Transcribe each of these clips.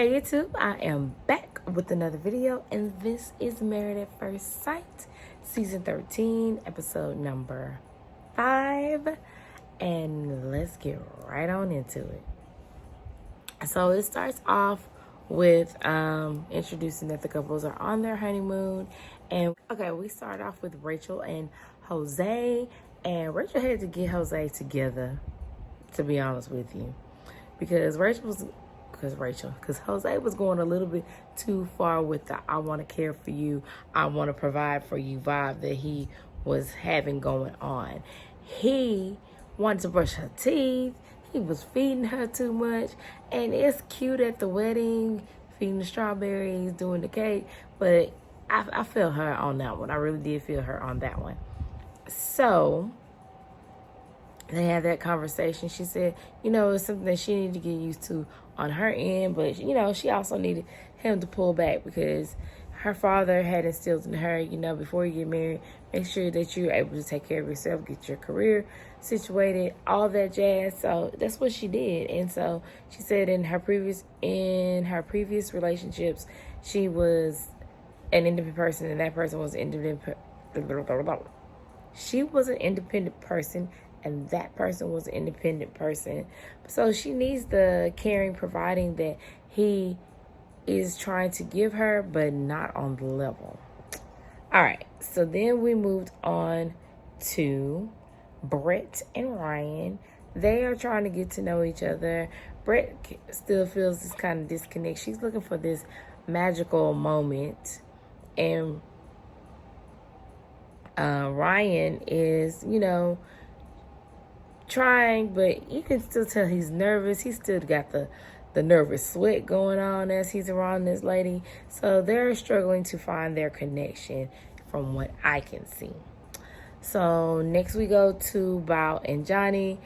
Hey YouTube, I am back with another video, and this is Married at First Sight, Season 13, Episode number 5, and let's get right on into it. So it starts off with introducing that the couples are on their honeymoon, and okay, we start off with Rachel and Jose, and Rachel had to get Jose together, to be honest with you, because Jose was going a little bit too far with the I want to care for you, I want to provide for you vibe that he was having going on. He wanted to brush her teeth. He was feeding her too much. And it's cute at the wedding, feeding the strawberries, doing the cake. But I feel her on that one. I really did feel her on that one. So they had that conversation. She said, it's something that she needed to get used to on her end, but, she also needed him to pull back because her father had instilled in her, before you get married, make sure that you're able to take care of yourself, get your career situated, all that jazz. So that's what she did. And so she said in her previous relationships, she was an independent person, and that person was independent. She was an independent person, and that person was an independent person. So she needs the caring, providing that he is trying to give her, but not on the level. All right, so then we moved on to Brent and Ryan. They are trying to get to know each other. Brent still feels this kind of disconnect. She's looking for this magical moment, and Ryan is, trying, but you can still tell he's nervous. He's still got the nervous sweat going on as he's around this lady. So they're struggling to find their connection from what I can see. So next we go to Bao and Johnny.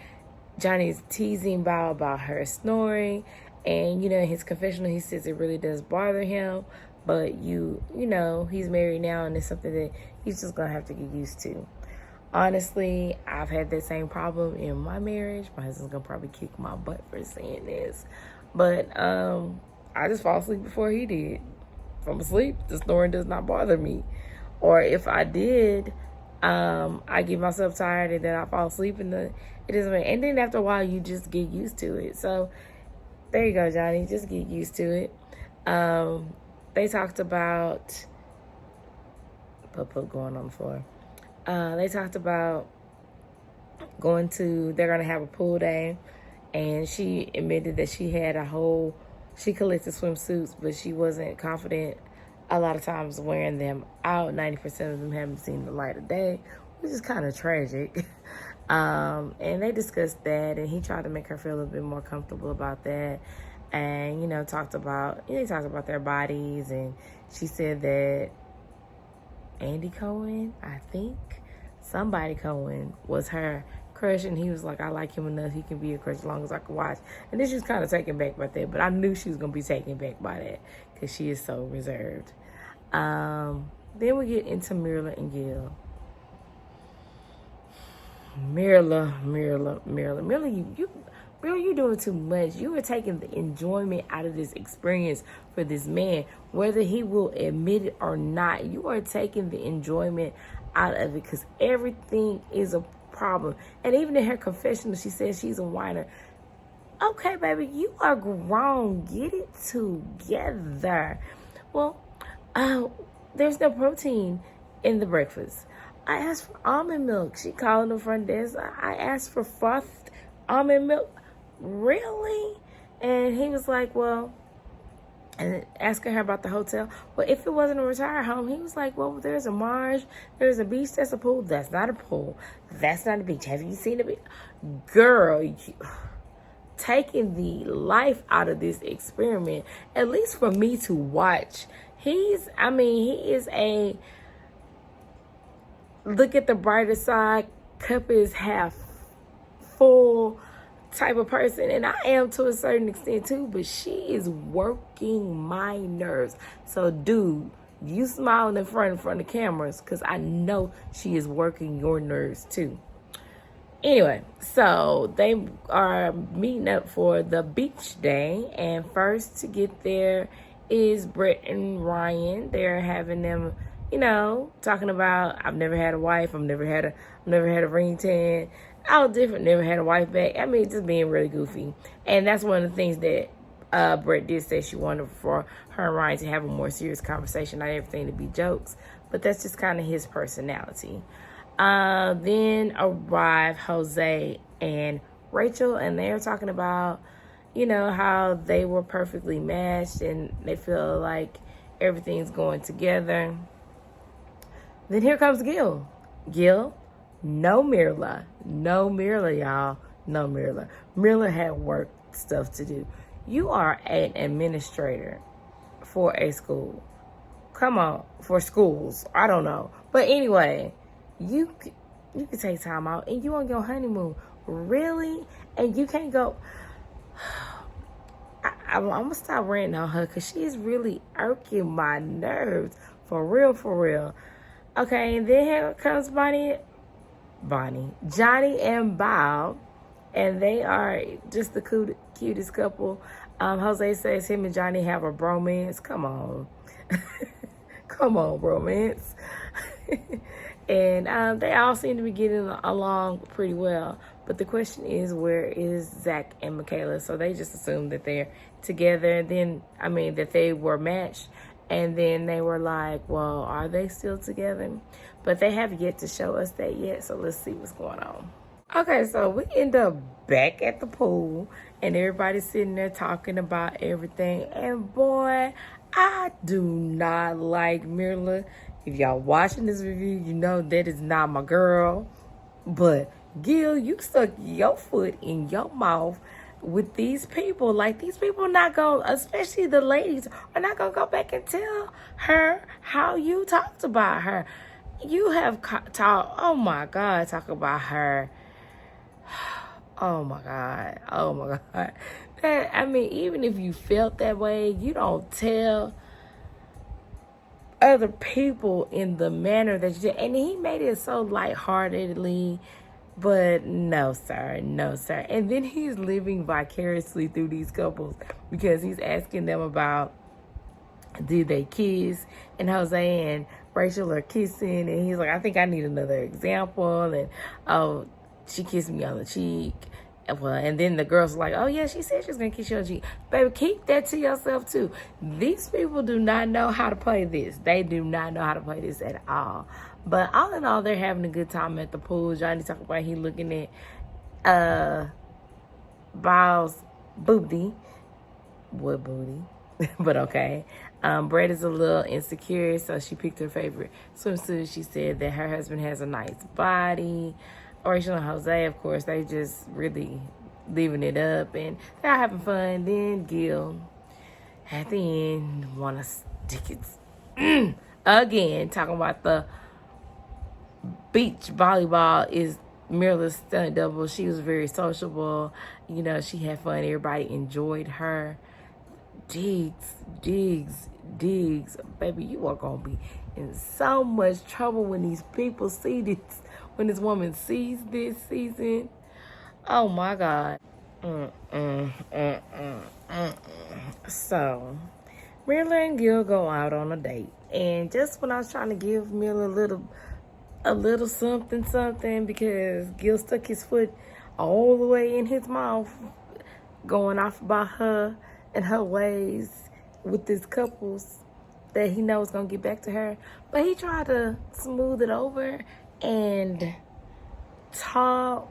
Johnny's teasing Bao about her snoring. And, in his confessional, he says it really does bother him. But, he's married now, and it's something that he's just going to have to get used to. Honestly, I've had that same problem in my marriage. My husband's going to probably kick my butt for saying this. But I just fall asleep before he did. If I'm asleep, the snoring does not bother me. Or if I did, I get myself tired and then I fall asleep. And and then after a while, you just get used to it. So there you go, Johnny. Just get used to it. They talked about... going on the floor. They talked about they're going to have a pool day, and she admitted that she collected swimsuits, but she wasn't confident a lot of times wearing them out. 90% of them haven't seen the light of day, which is kind of tragic. And they discussed that, and he tried to make her feel a little bit more comfortable about that. And, they talked about their bodies, and she said that Andy Cohen, I think, somebody Cohen was her crush, and he was like, I like him enough, he can be a crush as long as I can watch. And then she was kind of taken back by that, but I knew she was going to be taken back by that because she is so reserved. Then we get into Mirla and Gil. Mirla, you're doing too much. You are taking the enjoyment out of this experience for this man, whether he will admit it or not. You are taking the enjoyment out of it because everything is a problem. And even in her confessional, she says she's a whiner. Okay, baby, you are grown. Get it together. Well, there's no protein in the breakfast. I asked for almond milk. She called the front desk. I asked for frothed almond milk. Really? And he was like, well, and asking her about the hotel. Well, if it wasn't a retired home, he was like, well, there's a marsh, there's a beach, that's a pool. That's not a pool. That's not a beach. Have you seen a beach? Girl, taking the life out of this experiment, at least for me to watch. He is a look at the brighter side, cup is half full type of person, and I am to a certain extent too, but she is working my nerves. So dude, you smiling in front of cameras because I know she is working your nerves too. Anyway, so they are meeting up for the beach day, and first to get there is Brent and Ryan. They're having them, talking about I've never had a wife, I've never had a ring tan, all different, never had a wife back. I mean, just being really goofy, and that's one of the things that Brett did say she wanted for her and Ryan to have a more serious conversation, not everything to be jokes, but that's just kind of his personality. Then arrive Jose and Rachel, and they're talking about, how they were perfectly matched and they feel like everything's going together. Then here comes Gil. Gil, no Mirla. No Mirla, y'all. No Mirla. Mirla had work stuff to do. You are an administrator for a school. Come on, for schools. I don't know. But anyway, you can take time out and you on your honeymoon. Really? And you can't go. I'm going to stop ranting on her because she's really irking my nerves. For real. Okay, and then here comes Johnny and Bob. And they are just the cutest couple. Jose says him and Johnny have a bromance. Come on. Come on, bromance. And they all seem to be getting along pretty well. But the question is, where is Zach and Michaela? So they just assumed that they're together. Then, that they were matched. And then they were like, well, are they still together? But they have yet to show us that yet. So let's see what's going on. Okay, so we end up back at the pool. And everybody's sitting there talking about everything. And boy, I do not like Mirla. If y'all watching this review, you know that is not my girl. But Gil, you stuck your foot in your mouth with these people. Like, these people not going, especially the ladies, are not going to go back and tell her how you talked about her. You have talked, oh my God, talk about her. Oh my God. Even if you felt that way, you don't tell other people in the manner that you did. And he made it so lightheartedly, but no, sir. And then he's living vicariously through these couples because he's asking them about, did they kiss? And Jose and Rachel are kissing, and he's like, I think I need another example. And oh, she kissed me on the cheek. Well, and then the girls are like, oh yeah, she said she was gonna kiss you on the cheek. Baby, keep that to yourself too. These people do not know how to play this. They do not know how to play this at all. But all in all, they're having a good time at the pool. Johnny talking about he looking at Bob's booty. What booty? But okay. Brett is a little insecure, so she picked her favorite swimsuit. She said that her husband has a nice body. Rachel and Jose, of course, they just really leaving it up, and they're having fun. Then Gil, at the end, want to stick it again, talking about the beach volleyball is Mirla's stunt double. She was very sociable. She had fun. Everybody enjoyed her. Diggs. Baby, you are going to be in so much trouble when these people see this. When this woman sees this season, oh my God. So, Mirla and Gil go out on a date. And just when I was trying to give Mirla a little something, because Gil stuck his foot all the way in his mouth, going off about her and her ways with these couples that he knows gonna get back to her. But he tried to smooth it over and try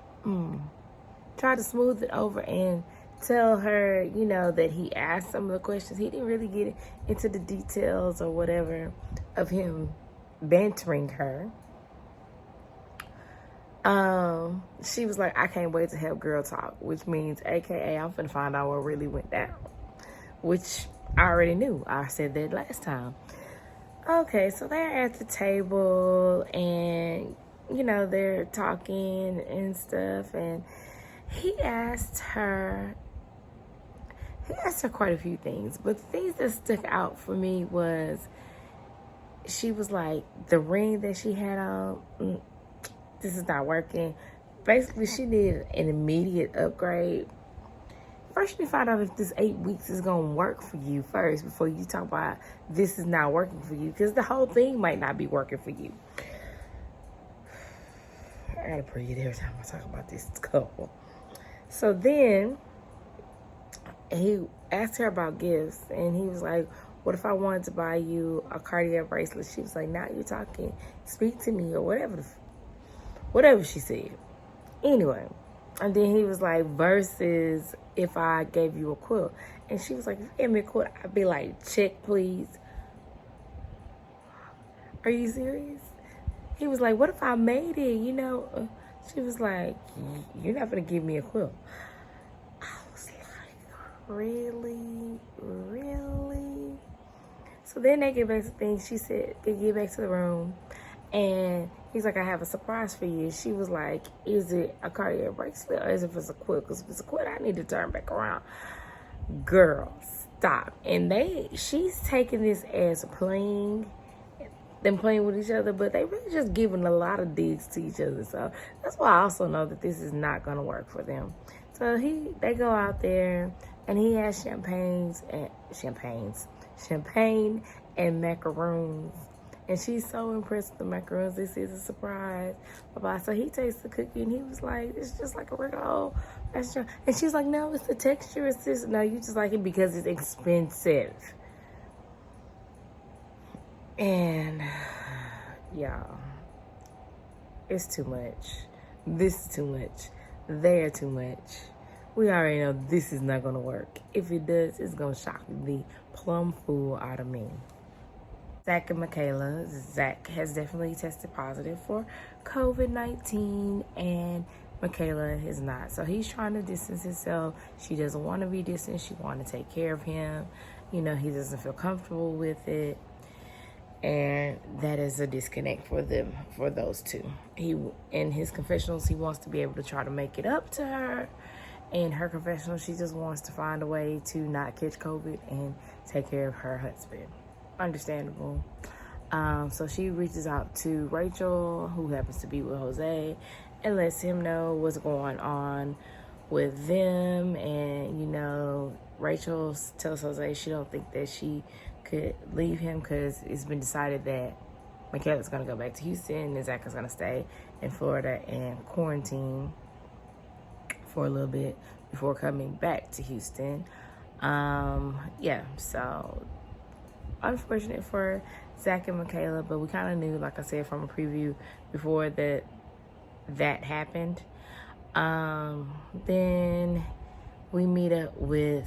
to smooth it over and tell her, that he asked some of the questions. He didn't really get into the details or whatever of him bantering her. She was like, I can't wait to have girl talk, which means AKA I'm finna find out what really went down, which I already knew. I said that last time. Okay, so they're at the table and, they're talking and stuff. And he asked her quite a few things. But the things that stuck out for me was, she was like, the ring that she had on, this is not working. basically she needed an immediate upgrade. First, you find out if this 8 weeks is going to work for you first before you talk about this is not working for you, because the whole thing might not be working for you. I got to breathe every time I talk about this couple. So then he asked her about gifts, and he was like, what if I wanted to buy you a Cartier bracelet? She was like, now you're talking, speak to me, or whatever she said. Anyway, and then he was like, versus if I gave you a quilt. And she was like, if you gave me a quilt, I'd be like, check please. Are you serious? He was like, what if I made it, you know? She was like, you're not going to give me a quilt. I was like, really? Really? So then they get back to things. She said, they get back to the room. And he's like, I have a surprise for you. She was like, is it a Cartier bracelet or is it a quilt? Because if it's a quilt, I need to turn back around. Girl, stop. And she's taking this as playing with each other, but they really just giving a lot of digs to each other. So that's why I also know that this is not going to work for them. So they go out there, and he has champagne and macaroons. And she's so impressed with the macaroons. This is a surprise. Bye-bye. So he tastes the cookie, and he was like, it's just like a regular restaurant. And she's like, no, it's the texture. It's this. No, you just like it because it's expensive. And, y'all, it's too much. This is too much. They are too much. We already know this is not going to work. If it does, it's going to shock the plum fool out of me. Zach and Michaela. Zach has definitely tested positive for COVID-19, and Michaela is not. So he's trying to distance himself. She doesn't want to be distant. She wants to take care of him. You know, he doesn't feel comfortable with it. And that is a disconnect for them, for those two. In his confessionals, he wants to be able to try to make it up to her. In her confessional, she just wants to find a way to not catch COVID and take care of her husband. Understandable. So she reaches out to Rachel, who happens to be with Jose, and lets him know what's going on with them. And, you know, Rachel tells Jose she don't think that she could leave him because it's been decided that Michaela's going to go back to Houston and Zach is going to stay in Florida and quarantine for a little bit before coming back to Houston. Yeah, so unfortunate for Zach and Michaela, but we kind of knew, like I said, from a preview before that happened. Then we meet up with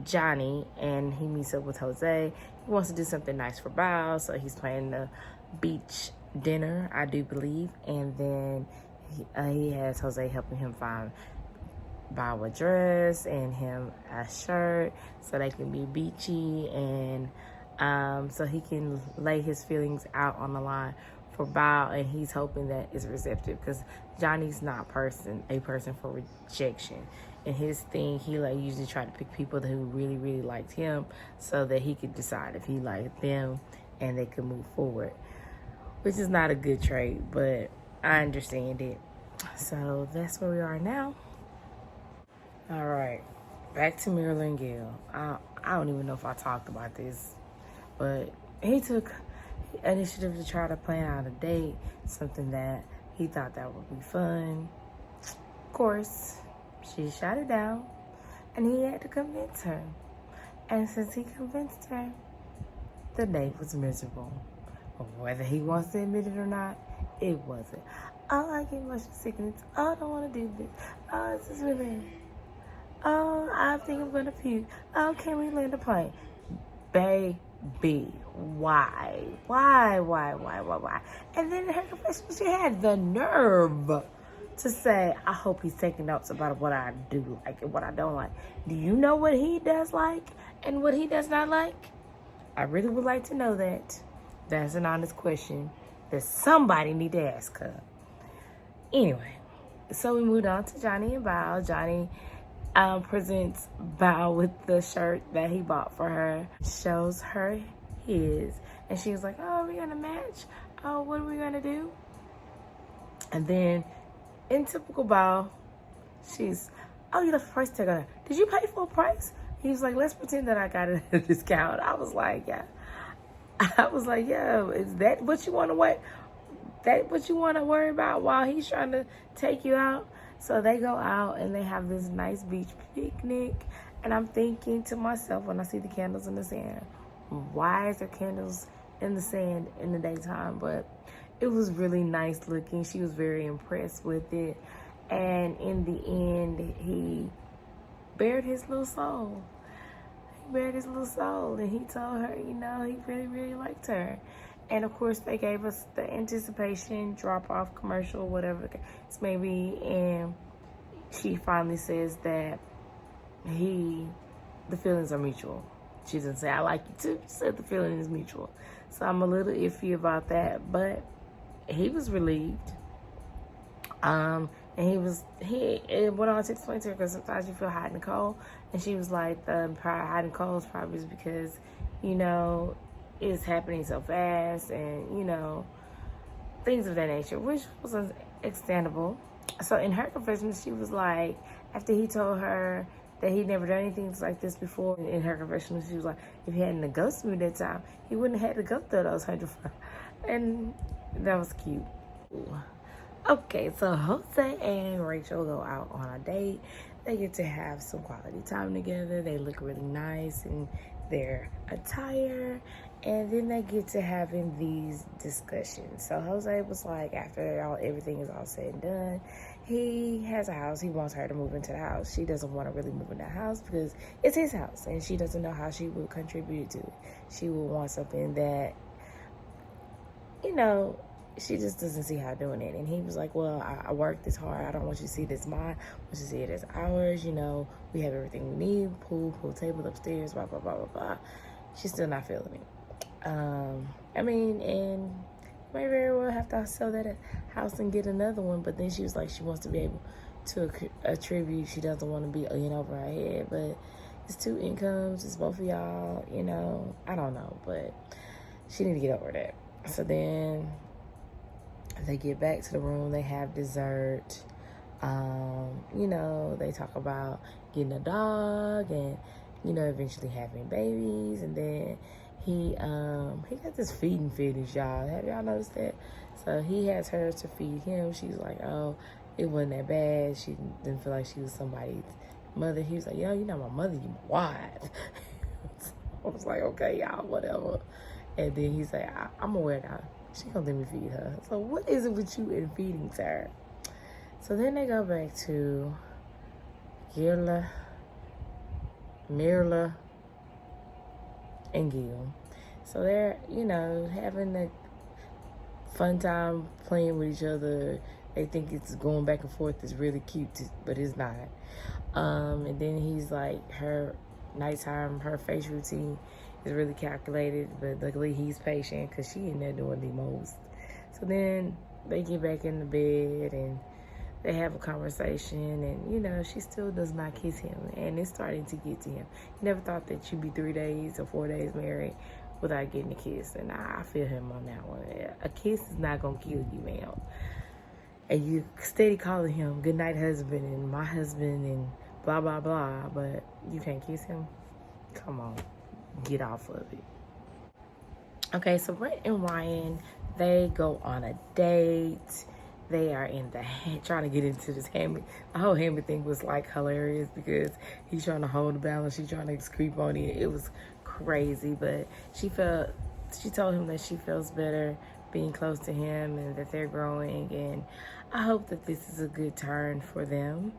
Johnny, and he meets up with Jose. He wants to do something nice for Bao, so he's planning a beach dinner, I do believe. And then he has Jose helping him find Bao a dress and him a shirt so they can be beachy, and so he can lay his feelings out on the line for Bao, and he's hoping that it's receptive because Johnny's not a person for rejection. And his thing, he usually try to pick people who really, really liked him so that he could decide if he liked them and they could move forward, which is not a good trait, but I understand it. So that's where we are now. All right, back to Miracle and Gil. I don't even know if I talked about this, but he took initiative to try to plan out a date, something that he thought that would be fun. Of course, she shot it down, and he had to convince her. And since he convinced her, the date was miserable. Whether he wants to admit it or not, it wasn't. Oh, I get motion sickness. Oh, I don't want to do this. Oh, this is really... Oh, I think I'm going to puke. Oh, can we land a plane? Baby, why? Why? And then in her confession, she had the nerve to say, I hope he's taking notes about what I do like and what I don't like. Do you know what he does like and what he does not like? I really would like to know that. That's an honest question that somebody need to ask her. Anyway, so we moved on to Johnny and Bao. Johnny presents Bao with the shirt that he bought for her, shows her his, and she was like, oh, are we gonna match? Oh, what are we gonna do? And then in typical Bao, she's, oh, you left a price tag on it. Did you pay full price? He was like, let's pretend that I got it at a discount. I was like, yeah. I was like, yeah, is that what you want to wait? That what you want to worry about while he's trying to take you out? So they go out and they have this nice beach picnic. And I'm thinking to myself when I see the candles in the sand, why is there candles in the sand in the daytime? But it was really nice looking. She was very impressed with it. And in the end, he bared his little soul. He bared his little soul. And he told her, you know, he really, really liked her. And of course, they gave us the anticipation drop-off commercial, whatever the case may be. And she finally says that the feelings are mutual. She doesn't say, I like you too. She said the feeling is mutual. So I'm a little iffy about that. But he was relieved. And it went on to explain to her because sometimes you feel hot and cold. And she was like, the hot and cold is probably because, you know, it's happening so fast and, you know, things of that nature, which was understandable. So in her confession, she was like, after he told her that he'd never done anything like this before, in her confession, she was like, if he hadn't ghosted me that time, he wouldn't have had to go through those 100. And that was cute. Ooh. Okay, so Jose and Rachel go out on a date. They get to have some quality time together. They look really nice in their attire. And then they get to having these discussions. So Jose was like, after everything is all said and done, he has a house. He wants her to move into the house. She doesn't want to really move in the house because it's his house. And she doesn't know how she would contribute to it. She would want something that, you know, she just doesn't see how doing it. And he was like, well, I worked this hard. I don't want you to see this mine. I want you to see it as ours. You know, we have everything we need. Pool table upstairs, blah, blah, blah, blah, blah. She's still not feeling it. I mean, and may very well have to sell that house and get another one. But then she was like, she wants to be able to attribute. She doesn't want to be in over her head. But it's 2 incomes. It's both of y'all, you know. I don't know. But she need to get over that. So then they get back to the room. They have dessert. You know, they talk about getting a dog and, you know, eventually having babies. And then he got this feeding fetish, y'all. Have y'all noticed that? So he has her to feed him. She's like, oh, it wasn't that bad. She didn't feel like she was somebody's mother. He was like, yo, you're not my mother, you my wife. I was like, okay, y'all, whatever. And then he's like, I'm aware now. She gonna let me feed her. So what is it with you and feeding her? So then they go back to Mirla, and Gil. So they're, you know, having a fun time playing with each other. They think it's going back and forth is really cute, but it's not. And then he's like, her nighttime, her face routine is really calculated, but luckily he's patient because she ain't there doing the most. So then they get back in the bed and they have a conversation, and, you know, she still does not kiss him, and it's starting to get to him. He never thought that you'd be 3 days or 4 days married without getting a kiss, and I feel him on that one. A kiss is not going to kill you, ma'am. And you steady calling him goodnight husband and my husband and blah, blah, blah, but you can't kiss him? Come on, get off of it. Okay, so Brent and Ryan, they go on a date. They are in trying to get into this hammock. The whole hammock thing was like hilarious because he's trying to hold the balance. She's trying to creep on it. It was crazy, but she told him that she feels better being close to him and that they're growing. And I hope that this is a good turn for them.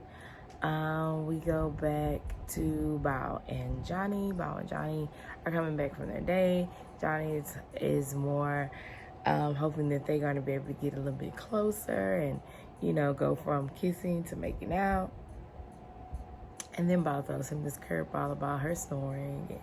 We go back to Bao and Johnny. Bao and Johnny are coming back from their day. Johnny is more hoping that they're going to be able to get a little bit closer and, you know, go from kissing to making out. And then Bao throws him this curveball about her snoring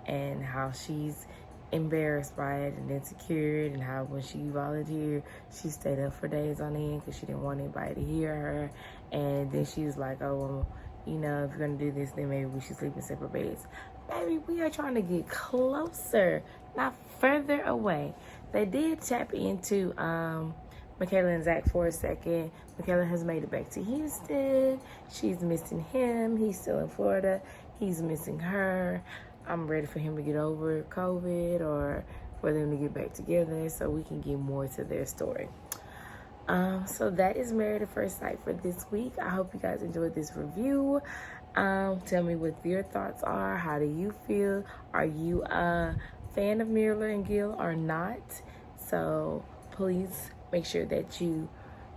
and how she's embarrassed by it and insecure, and how when she volunteered, she stayed up for days on end because she didn't want anybody to hear her. And then she was like, oh, well, you know, if you're going to do this, then maybe we should sleep in separate beds. Baby, we are trying to get closer, not further away. They did tap into Michaela and Zach for a second. Michaela has made it back to Houston. She's missing him. He's still in Florida. He's missing her. I'm ready for him to get over COVID or for them to get back together so we can get more to their story. So that is Married at First Sight for this week. I hope you guys enjoyed this review. Tell me what your thoughts are. How do you feel? Are you a fan of Miller and Gil or not? So please make sure that you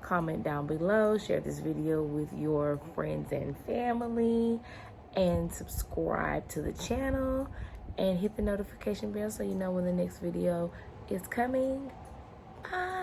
comment down below, share this video with your friends and family, and subscribe to the channel and hit the notification bell so you know when the next video is coming. Bye.